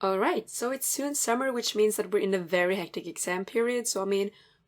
Alright, so it's soon summer, which means that we're in a very hectic exam period, so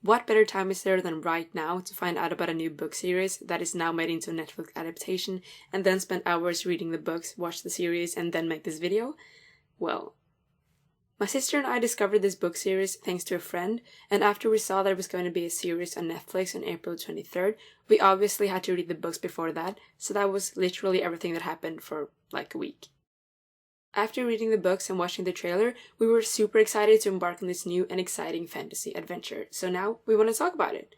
what better time is there than right now to find out about a new book series that is now made into a Netflix adaptation, and then spend hours reading the books, watch the series, and then make this video? Well, my sister and I discovered this book series thanks to a friend, and after we saw that it was going to be a series on Netflix on April 23rd, we obviously had to read the books before that, so that was literally everything that happened for like a week. After reading the books and watching the trailer, we were super excited to embark on this new and exciting fantasy adventure, so now we want to talk about it.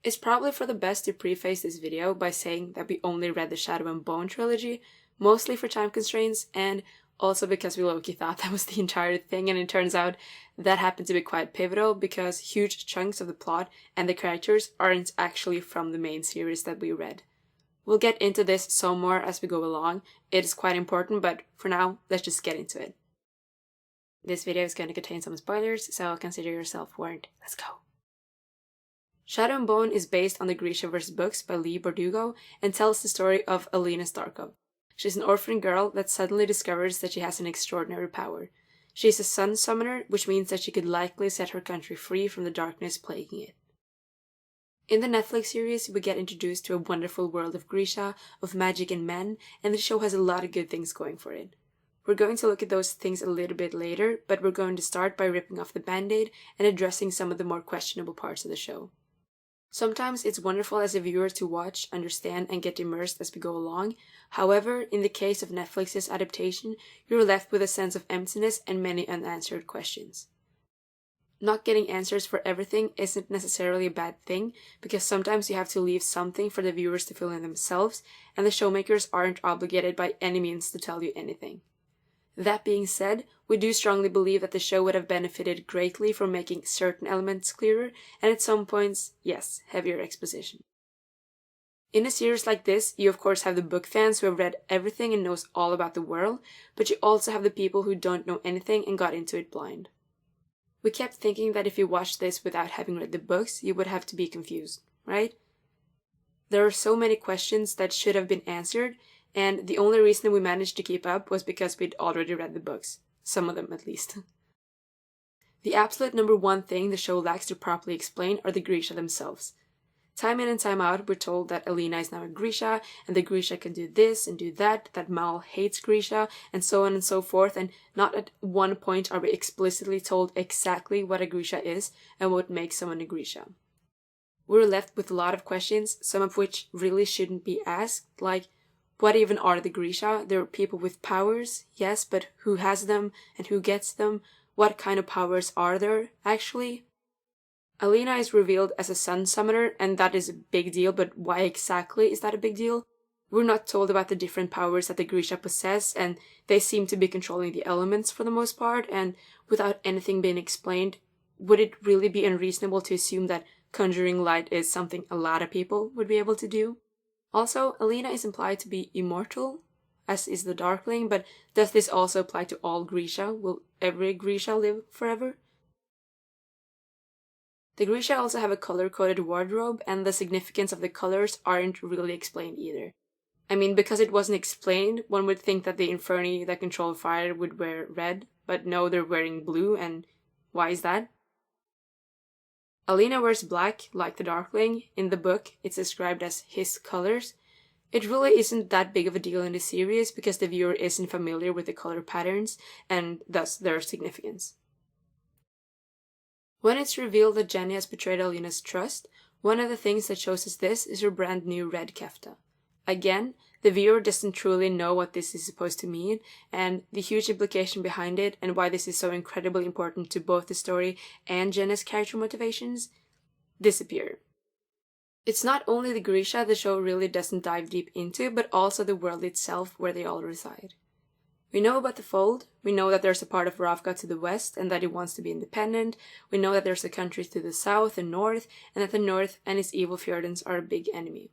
It's probably for the best to preface this video by saying that we only read the Shadow and Bone trilogy, mostly for time constraints, and also because we low-key thought that was the entire thing, and it turns out that happened to be quite pivotal because huge chunks of the plot and the characters aren't actually from the main series that we read. We'll get into this some more as we go along. It is quite important, but for now, let's just get into it. This video is going to contain some spoilers, so consider yourself warned. Let's go! Shadow and Bone is based on the Grishaverse books by Leigh Bardugo and tells the story of Alina Starkov. She's an orphan girl that suddenly discovers that she has an extraordinary power. She's a sun summoner, which means that she could likely set her country free from the darkness plaguing it. In the Netflix series, we get introduced to a wonderful world of Grisha, of magic and men, and the show has a lot of good things going for it. We're going to look at those things a little bit later, but we're going to start by ripping off the band-aid and addressing some of the more questionable parts of the show. Sometimes it's wonderful as a viewer to watch, understand, and get immersed as we go along. However, in the case of Netflix's adaptation, you're left with a sense of emptiness and many unanswered questions. Not getting answers for everything isn't necessarily a bad thing, because sometimes you have to leave something for the viewers to fill in themselves, and the showmakers aren't obligated by any means to tell you anything. That being said, we do strongly believe that the show would have benefited greatly from making certain elements clearer, and at some points, yes, heavier exposition. In a series like this, you of course have the book fans who have read everything and knows all about the world, but you also have the people who don't know anything and got into it blind. We kept thinking that if you watched this without having read the books, you would have to be confused, right? There are so many questions that should have been answered, and the only reason we managed to keep up was because we'd already read the books. Some of them, at least. The absolute number one thing the show lacks to properly explain are the Grisha themselves. Time in and time out, we're told that Alina is now a Grisha, and the Grisha can do this and do that Mal hates Grisha, and so on and so forth, and not at one point are we explicitly told exactly what a Grisha is and what makes someone a Grisha. We're left with a lot of questions, some of which really shouldn't be asked, like, what even are the Grisha? They're people with powers, yes, but who has them and who gets them? What kind of powers are there, actually? Alina is revealed as a sun summoner, and that is a big deal, but why exactly is that a big deal? We're not told about the different powers that the Grisha possess, and they seem to be controlling the elements for the most part, and without anything being explained, would it really be unreasonable to assume that conjuring light is something a lot of people would be able to do? Also, Alina is implied to be immortal, as is the Darkling, but does this also apply to all Grisha? Will every Grisha live forever? The Grisha also have a color-coded wardrobe, and the significance of the colors aren't really explained either. Because it wasn't explained, one would think that the Inferni that control fire would wear red, but no, they're wearing blue, and why is that? Alina wears black, like the Darkling. In the book, it's described as his colors. It really isn't that big of a deal in the series because the viewer isn't familiar with the color patterns, and thus their significance. When it's revealed that Jenny has betrayed Alina's trust, one of the things that shows us this is her brand new red kefta. Again, the viewer doesn't truly know what this is supposed to mean, and the huge implication behind it and why this is so incredibly important to both the story and Jenna's character motivations disappear. It's not only the Grisha the show really doesn't dive deep into, but also the world itself where they all reside. We know about the Fold, we know that there's a part of Ravka to the west and that it wants to be independent, we know that there's a country to the south and north, and that the north and its evil Fjordans are a big enemy.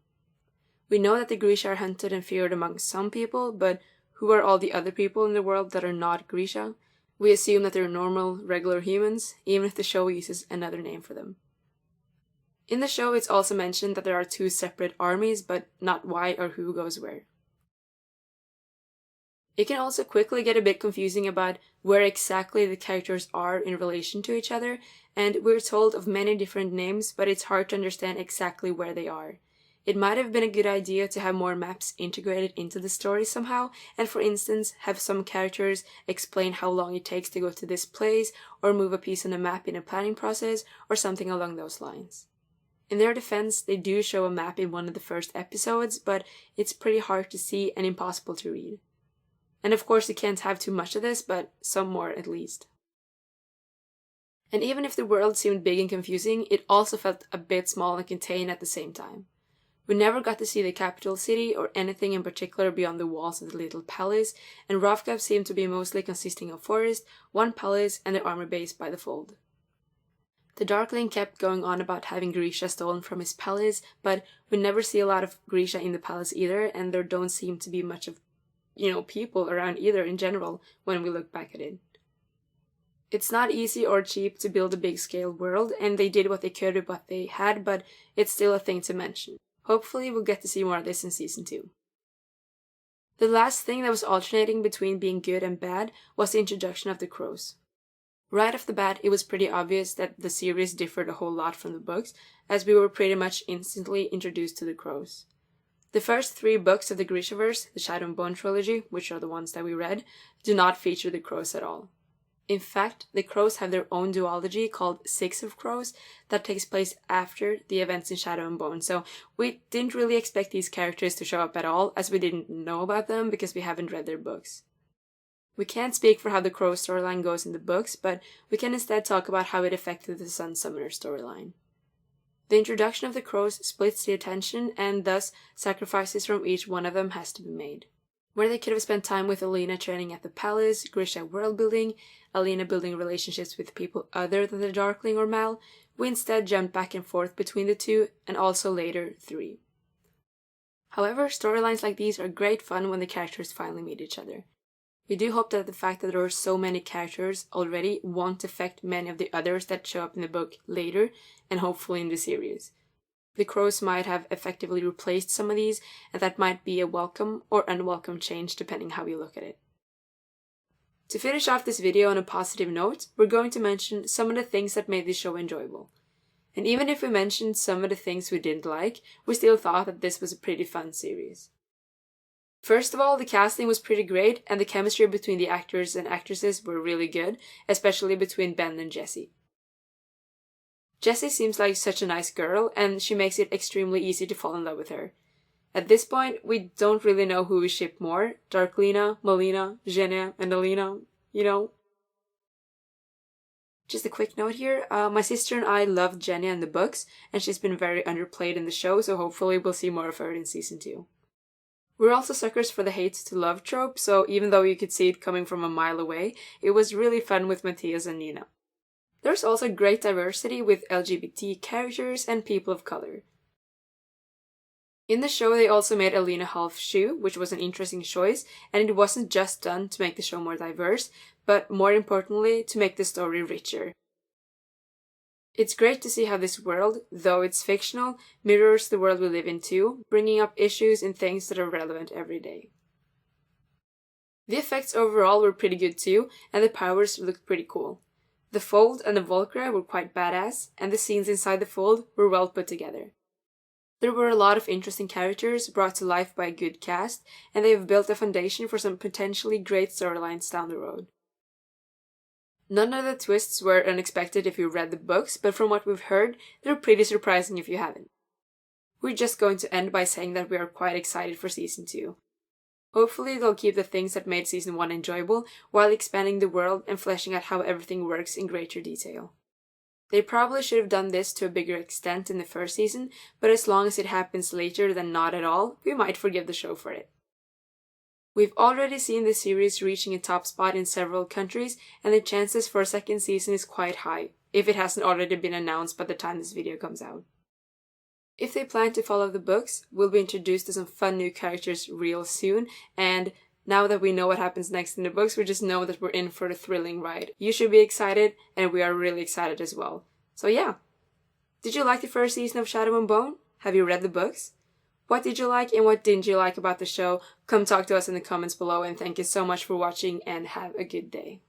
We know that the Grisha are hunted and feared among some people, but who are all the other people in the world that are not Grisha? We assume that they're normal, regular humans, even if the show uses another name for them. In the show, it's also mentioned that there are two separate armies, but not why or who goes where. It can also quickly get a bit confusing about where exactly the characters are in relation to each other, and we're told of many different names, but it's hard to understand exactly where they are. It might have been a good idea to have more maps integrated into the story somehow, and for instance, have some characters explain how long it takes to go to this place, or move a piece on a map in a planning process, or something along those lines. In their defense, they do show a map in one of the first episodes, but it's pretty hard to see and impossible to read. And of course you can't have too much of this, but some more at least. And even if the world seemed big and confusing, it also felt a bit small and contained at the same time. We never got to see the capital city or anything in particular beyond the walls of the little palace, and Rovgap seemed to be mostly consisting of forest, one palace, and the army base by the fold. The Darkling kept going on about having Grisha stolen from his palace, but we never see a lot of Grisha in the palace either, and there don't seem to be much of, people around either in general when we look back at it. It's not easy or cheap to build a big-scale world, and they did what they could with what they had, but it's still a thing to mention. Hopefully we'll get to see more of this in Season 2. The last thing that was alternating between being good and bad was the introduction of the crows. Right off the bat, it was pretty obvious that the series differed a whole lot from the books, as we were pretty much instantly introduced to the crows. The first 3 books of the Grishaverse, the Shadow and Bone trilogy, which are the ones that we read, do not feature the crows at all. In fact, the crows have their own duology called Six of Crows that takes place after the events in Shadow and Bone, so we didn't really expect these characters to show up at all, as we didn't know about them because we haven't read their books. We can't speak for how the crow storyline goes in the books, but we can instead talk about how it affected the Sun Summoner storyline. The introduction of the crows splits the attention, and thus sacrifices from each one of them has to be made. Where they could have spent time with Alina training at the palace, Grisha world building, Alina building relationships with people other than the Darkling or Mal, we instead jumped back and forth between the 2, and also later 3. However, storylines like these are great fun when the characters finally meet each other. We do hope that the fact that there are so many characters already won't affect many of the others that show up in the book later, and hopefully in the series. The crows might have effectively replaced some of these, and that might be a welcome or unwelcome change depending how you look at it. To finish off this video on a positive note, we're going to mention some of the things that made this show enjoyable. And even if we mentioned some of the things we didn't like, we still thought that this was a pretty fun series. First of all, the casting was pretty great, and the chemistry between the actors and actresses were really good, especially between Ben and Jessie. Jessie seems like such a nice girl, and she makes it extremely easy to fall in love with her. At this point, we don't really know who we ship more, Darklina, Malina, Jenna, and Alina, Just a quick note here, my sister and I loved Jenna in the books, and she's been very underplayed in the show, so hopefully we'll see more of her in Season 2. We're also suckers for the hate to love trope, so even though you could see it coming from a mile away, it was really fun with Matthias and Nina. There's also great diversity with LGBT characters and people of color. In the show, they also made Alina half Shu, which was an interesting choice, and it wasn't just done to make the show more diverse, but more importantly, to make the story richer. It's great to see how this world, though it's fictional, mirrors the world we live in too, bringing up issues and things that are relevant every day. The effects overall were pretty good too, and the powers looked pretty cool. The Fold and the Volcra were quite badass, and the scenes inside the Fold were well put together. There were a lot of interesting characters brought to life by a good cast, and they have built a foundation for some potentially great storylines down the road. None of the twists were unexpected if you read the books, but from what we've heard, they're pretty surprising if you haven't. We're just going to end by saying that we are quite excited for Season 2. Hopefully they'll keep the things that made Season 1 enjoyable, while expanding the world and fleshing out how everything works in greater detail. They probably should have done this to a bigger extent in the first season, but as long as it happens later than not at all, we might forgive the show for it. We've already seen the series reaching a top spot in several countries, and the chances for a second season is quite high, if it hasn't already been announced by the time this video comes out. If they plan to follow the books, we'll be introduced to some fun new characters real soon, and now that we know what happens next in the books, we just know that we're in for a thrilling ride. You should be excited, and we are really excited as well. So yeah. Did you like the first season of Shadow and Bone? Have you read the books? What did you like and what didn't you like about the show? Come talk to us in the comments below, and thank you so much for watching and have a good day.